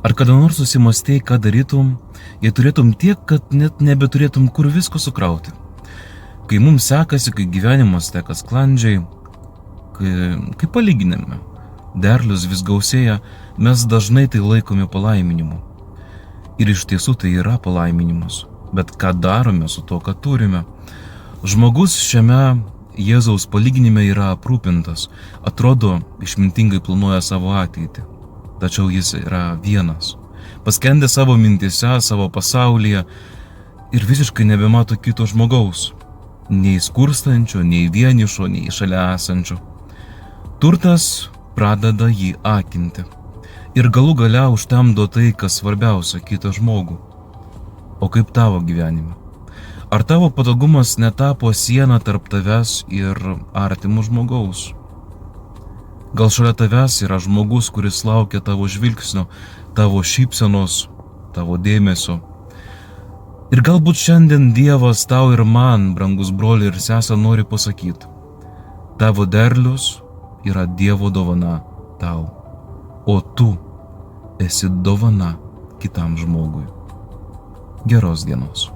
Ar kada nors susimastei, ką darytum, jei turėtum tiek, kad net nebeturėtum kur visko sukrauti? Kai mums sekasi, kai gyvenimas teka sklandžiai, kai palyginime, derlius vis gausėja, mes dažnai tai laikome palaiminimu. Ir iš tiesų tai yra palaiminimas, bet ką darome su to, ką turime? Žmogus šiame Jėzaus palyginime yra aprūpintas, atrodo, išmintingai planuoja savo ateitį. Tačiau jis yra vienas, paskendęs savo mintise, savo pasaulyje ir visiškai nebemato kito žmogaus, nei skurstančio, nei vienišo, nei šalia esančio. Turtas pradeda jį akinti ir galų gale užtemdo tai, kas svarbiausia, kitą žmogų. O kaip tavo gyvenime? Ar tavo patogumas netapo siena tarp tavęs ir artimo žmogaus? Gal šalia tavęs yra žmogus, kuris laukia tavo žvilgsnio, tavo šypsenos, tavo dėmesio. Ir galbūt šiandien Dievas tau ir man, brangus broli ir sesė, nori pasakyti, tavo derlius yra Dievo dovana tau, o tu esi dovana kitam žmogui. Geros dienos.